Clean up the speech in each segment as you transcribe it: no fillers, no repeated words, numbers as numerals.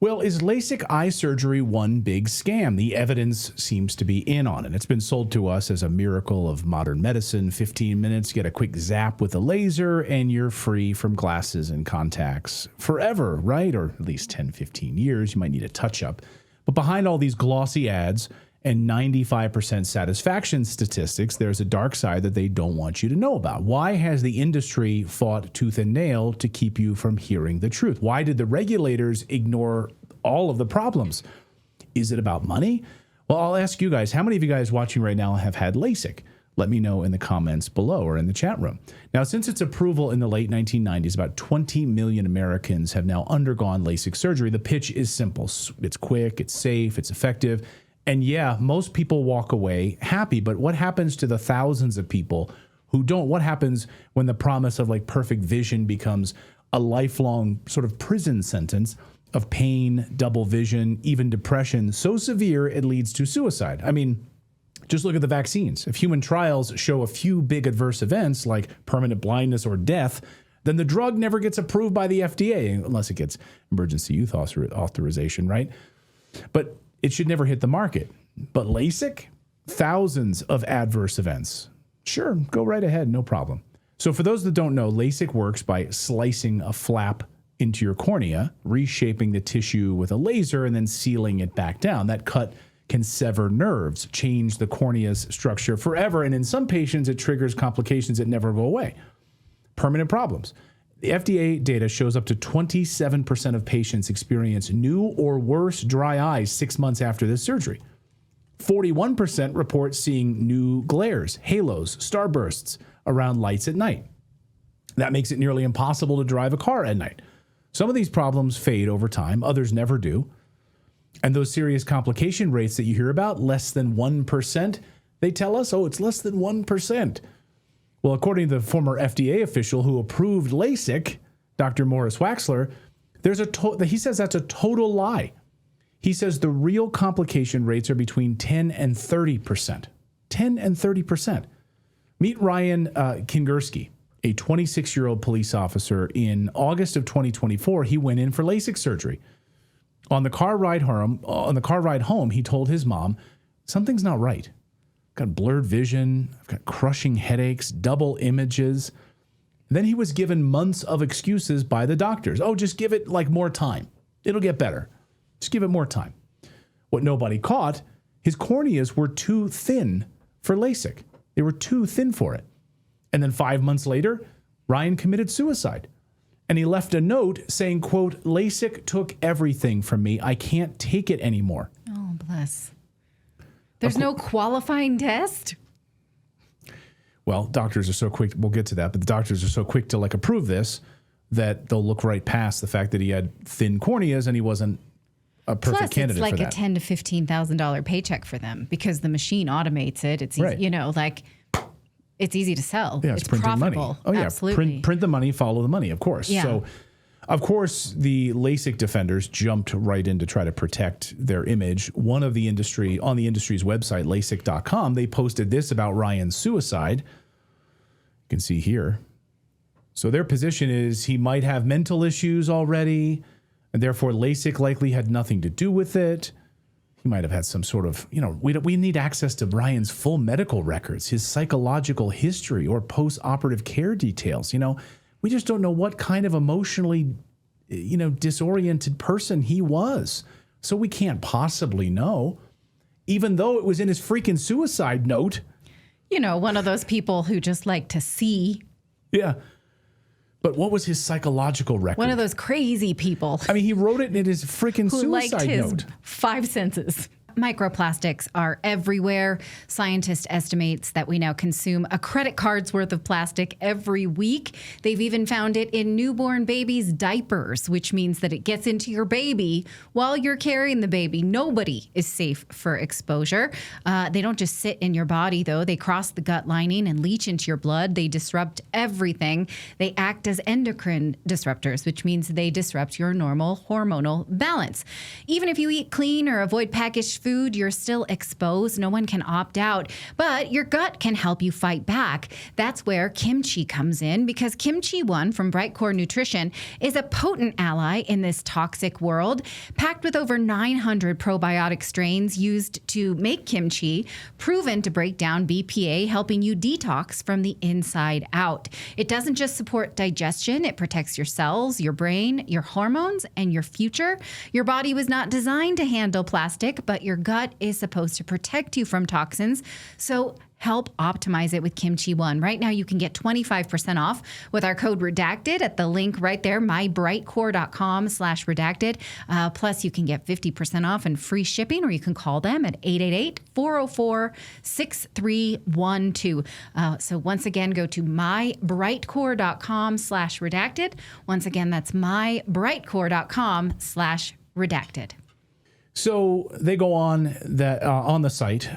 Well, is LASIK eye surgery one big scam? The evidence seems to be in on it. It's been sold to us as a miracle of modern medicine. 15 minutes, get a quick zap with a laser, and you're free from glasses and contacts forever, right? Or at least 10, 15 years. You might need a touch-up. But behind all these glossy ads and 95% satisfaction statistics, there's a dark side that they don't want you to know about. Why has the industry fought tooth and nail to keep you from hearing the truth? Why did the regulators ignore all of the problems? Is it about money? Well, I'll ask you guys, how many of you guys watching right now have had LASIK? Let me know in the comments below or in the chat room. Now, since its approval in the late 1990s, about 20 million Americans have now undergone LASIK surgery. The pitch is simple. It's quick, it's safe, it's effective. And yeah, most people walk away happy, but what happens to the thousands of people who don't? What happens when the promise of like perfect vision becomes a lifelong sort of prison sentence of pain, double vision, even depression so severe it leads to suicide? I mean, just look at the vaccines. If human trials show a few big adverse events like permanent blindness or death, then the drug never gets approved by the FDA unless it gets emergency use authorization, right? But it should never hit the market. But LASIK, thousands of adverse events. Sure, go right ahead, no problem. So for those that don't know, LASIK works by slicing a flap into your cornea, reshaping the tissue with a laser, and then sealing it back down. That cut can sever nerves, change the cornea's structure forever, and in some patients, it triggers complications that never go away. Permanent problems. The FDA data shows up to 27% of patients experience new or worse dry eyes 6 months after this surgery. 41% report seeing new glares, halos, starbursts around lights at night. That makes it nearly impossible to drive a car at night. Some of these problems fade over time, others never do. And those serious complication rates that you hear about, less than 1%, they tell us, oh, it's less than 1%. Well, according to the former FDA official who approved LASIK, Dr. Morris Waxler, he says that's a total lie. He says the real complication rates are between 10 and 30%. 10 and 30%. Meet Ryan Kingersky, a 26-year-old police officer. In August of 2024, he went in for LASIK surgery. On the car ride home, he told his mom, something's not right. Got blurred vision, I've got crushing headaches, double images. Then he was given months of excuses by the doctors. Oh, just give it like more time. It'll get better. Just give it more time. What nobody caught, his corneas were too thin for LASIK. They were too thin for it. And then 5 months later, Ryan committed suicide. And he left a note saying, quote, LASIK took everything from me. I can't take it anymore. Oh, bless. There's no qualifying test? Well, doctors are so quick. We'll get to that. But the doctors are so quick to like approve this that they'll look right past the fact that he had thin corneas and he wasn't a perfect candidate for that. It's like a $10,000 to $15,000 paycheck for them because the machine automates it. It's easy, right. It's easy to sell. Yeah, it's printing profitable. Money. Oh yeah, absolutely. Print the money, follow the money, of course. Yeah. So, of course, the LASIK defenders jumped right in to try to protect their image. One of the industry's website, LASIK.com, they posted this about Ryan's suicide. You can see here. So their position is he might have mental issues already, and therefore LASIK likely had nothing to do with it. He might have had some sort of, we need access to Ryan's full medical records, his psychological history, or post-operative care details. We just don't know what kind of emotionally, disoriented person he was. So we can't possibly know, even though it was in his freaking suicide note. One of those people who just like to see. Yeah. But what was his psychological record? One of those crazy people. I mean, he wrote it in his freaking suicide note. 5 senses. Microplastics are everywhere. Scientists estimates that we now consume a credit card's worth of plastic every week. They've even found it in newborn babies' diapers, which means that it gets into your baby while you're carrying the baby. Nobody is safe for exposure. They don't just sit in your body, though. They cross the gut lining and leach into your blood. They disrupt everything. They act as endocrine disruptors, which means they disrupt your normal hormonal balance. Even if you eat clean or avoid packaged food, you're still exposed. No one can opt out, but your gut can help you fight back. That's where Kimchi comes in, because Kimchi 1 from Brightcore Nutrition is a potent ally in this toxic world, packed with over 900 probiotic strains used to make kimchi, proven to break down BPA, helping you detox from the inside out. It doesn't just support digestion, it protects your cells, your brain, your hormones, and your future. Your body was not designed to handle plastic, but your gut is supposed to protect you from toxins. So help optimize it with Kimchi 1. Right now, you can get 25% off with our code REDACTED at the link right there, mybrightcore.com/redacted. Plus, you can get 50% off and free shipping, or you can call them at 888-404-6312. So once again, go to mybrightcore.com/redacted. Once again, that's mybrightcore.com/redacted. So they go on that on the site.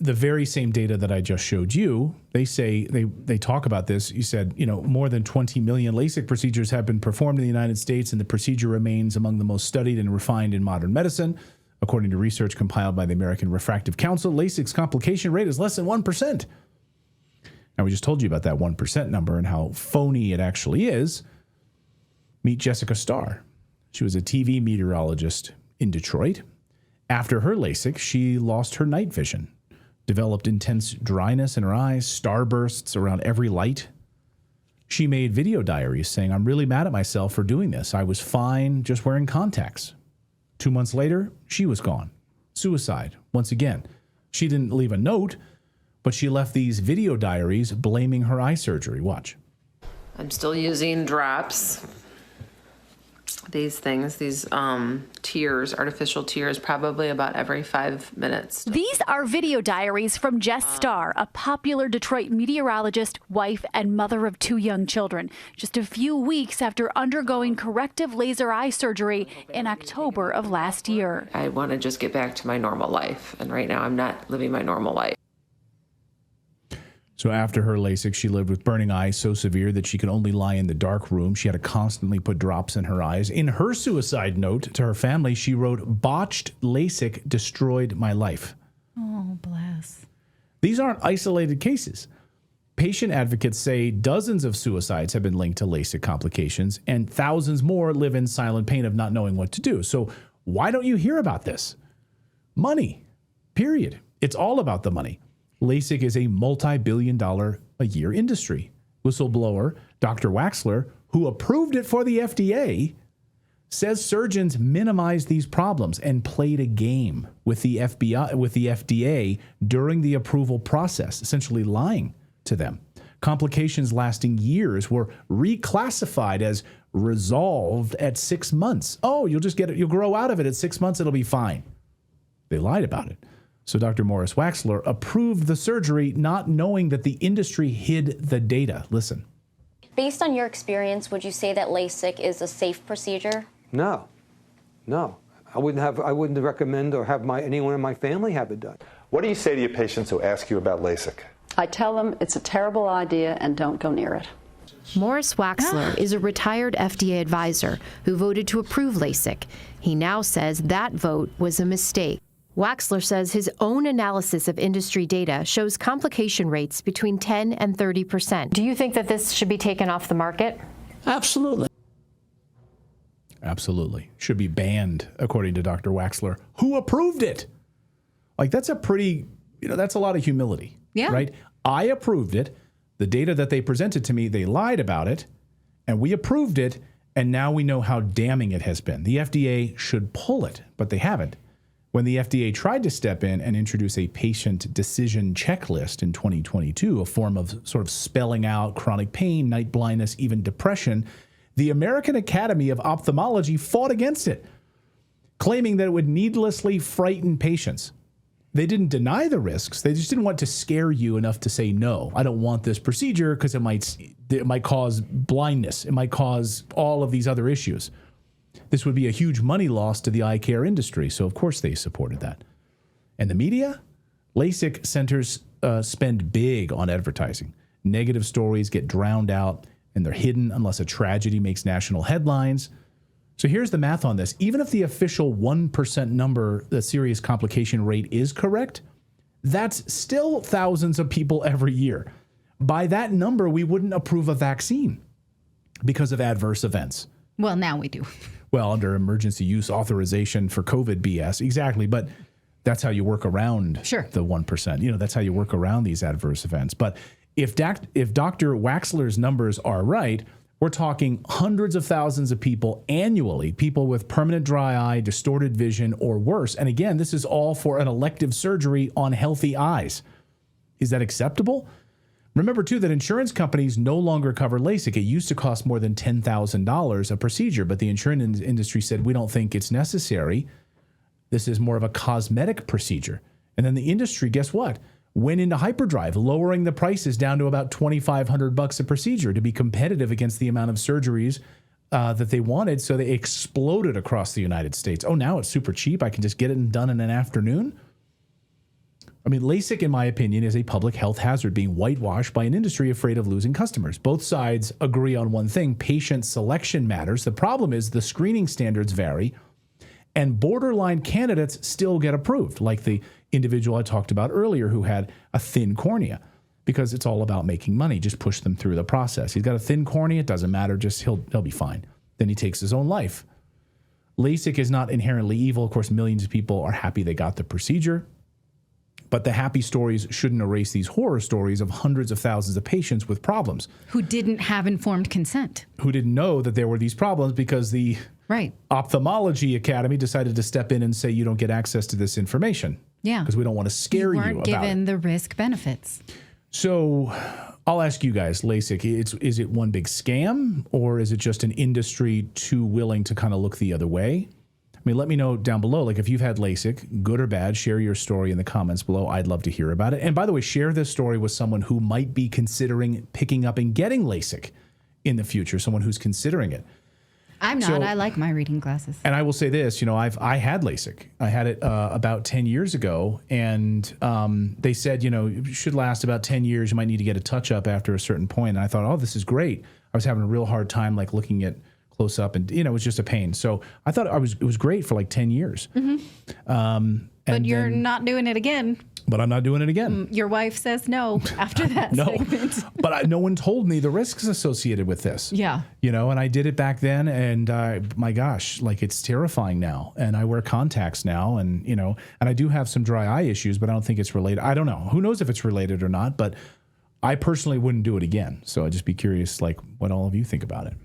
The very same data that I just showed you, they say they talk about this. You said, more than 20 million LASIK procedures have been performed in the United States, and the procedure remains among the most studied and refined in modern medicine. According to research compiled by the American Refractive Council, LASIK's complication rate is less than 1%. Now, we just told you about that 1% number and how phony it actually is. Meet Jessica Starr. She was a TV meteorologist in Detroit. After her LASIK, she lost her night vision, developed intense dryness in her eyes, starbursts around every light. She made video diaries saying, "I'm really mad at myself for doing this. I was fine just wearing contacts." 2 months later, she was gone. Suicide, once again. She didn't leave a note, but she left these video diaries blaming her eye surgery. Watch. I'm still using drops. These things, these tears, artificial tears, probably about every 5 minutes. These are video diaries from Jess Starr, a popular Detroit meteorologist, wife, and mother of 2 young children, just a few weeks after undergoing corrective laser eye surgery in October of last year. I want to just get back to my normal life, and right now I'm not living my normal life. So after her LASIK, she lived with burning eyes so severe that she could only lie in the dark room. She had to constantly put drops in her eyes. In her suicide note to her family, she wrote, "Botched LASIK destroyed my life." Oh, bless. These aren't isolated cases. Patient advocates say dozens of suicides have been linked to LASIK complications, and thousands more live in silent pain of not knowing what to do. So why don't you hear about this? Money, period. It's all about the money. LASIK is a multi-billion-dollar-a-year industry. Whistleblower Dr. Waxler, who approved it for the FDA, says surgeons minimized these problems and played a game with the FDA during the approval process, essentially lying to them. Complications lasting years were reclassified as resolved at 6 months. Oh, you'll just get it. You'll grow out of it at 6 months. It'll be fine. They lied about it. So Dr. Morris Waxler approved the surgery, not knowing that the industry hid the data. Listen. Based on your experience, would you say that LASIK is a safe procedure? No. I wouldn't recommend or have anyone in my family have it done. What do you say to your patients who ask you about LASIK? I tell them it's a terrible idea and don't go near it. Morris Waxler is a retired FDA advisor who voted to approve LASIK. He now says that vote was a mistake. Waxler says his own analysis of industry data shows complication rates between 10 and 30%. Do you think that this should be taken off the market? Absolutely. Absolutely. Should be banned, according to Dr. Waxler, who approved it. Like, that's a pretty, that's a lot of humility. Yeah. Right? I approved it. The data that they presented to me, they lied about it, and we approved it, and now we know how damning it has been. The FDA should pull it, but they haven't. When the FDA tried to step in and introduce a patient decision checklist in 2022, a form of sort of spelling out chronic pain, night blindness, even depression, the American Academy of Ophthalmology fought against it, claiming that it would needlessly frighten patients. They didn't deny the risks. They just didn't want to scare you enough to say, no, I don't want this procedure because it might cause blindness. It might cause all of these other issues. This would be a huge money loss to the eye care industry, so of course they supported that. And the media? LASIK centers spend big on advertising. Negative stories get drowned out, and they're hidden unless a tragedy makes national headlines. So here's the math on this. Even if the official 1% number, the serious complication rate, is correct, that's still thousands of people every year. By that number, we wouldn't approve a vaccine because of adverse events. Well, now we do. Well, under emergency use authorization for COVID BS. Exactly. But that's how you work around the 1%. That's how you work around these adverse events. But if Dr. Waxler's numbers are right, we're talking hundreds of thousands of people annually, people with permanent dry eye, distorted vision, or worse. And again, this is all for an elective surgery on healthy eyes. Is that acceptable? Remember, too, that insurance companies no longer cover LASIK. It used to cost more than $10,000 a procedure, but the insurance industry said, we don't think it's necessary. This is more of a cosmetic procedure. And then the industry, guess what? Went into hyperdrive, lowering the prices down to about $2,500 a procedure to be competitive against the amount of surgeries that they wanted. So they exploded across the United States. Oh, now it's super cheap. I can just get it done in an afternoon. I mean, LASIK, in my opinion, is a public health hazard being whitewashed by an industry afraid of losing customers. Both sides agree on one thing: patient selection matters. The problem is the screening standards vary, and borderline candidates still get approved, like the individual I talked about earlier who had a thin cornea, because it's all about making money. Just push them through the process. He's got a thin cornea. It doesn't matter. Just he'll be fine. Then he takes his own life. LASIK is not inherently evil. Of course, millions of people are happy they got the procedure. But the happy stories shouldn't erase these horror stories of hundreds of thousands of patients with problems. Who didn't have informed consent. Who didn't know that there were these problems because the Ophthalmology Academy decided to step in and say, you don't get access to this information. Yeah. Because we don't want to scare you about it. You weren't given the risk benefits. So I'll ask you guys, LASIK, is it one big scam, or is it just an industry too willing to kind of look the other way? I mean, let me know down below, like if you've had LASIK, good or bad, share your story in the comments below. I'd love to hear about it. And by the way, share this story with someone who might be considering picking up and getting LASIK in the future, someone who's considering it. I'm not. I like my reading glasses. And I will say this, I had LASIK. I had it about 10 years ago, and they said, it should last about 10 years. You might need to get a touch-up after a certain point. And I thought, oh, this is great. I was having a real hard time, like, looking at close up, and, it was just a pain. So I thought it was great for like 10 years. Mm-hmm. But you're not doing it again. But I'm not doing it again. Your wife says no after that segment. But no one told me the risks associated with this. Yeah. And I did it back then, and my gosh, like, it's terrifying now. And I wear contacts now, and, and I do have some dry eye issues, but I don't think it's related. I don't know. Who knows if it's related or not, but I personally wouldn't do it again. So I'd just be curious, like, what all of you think about it.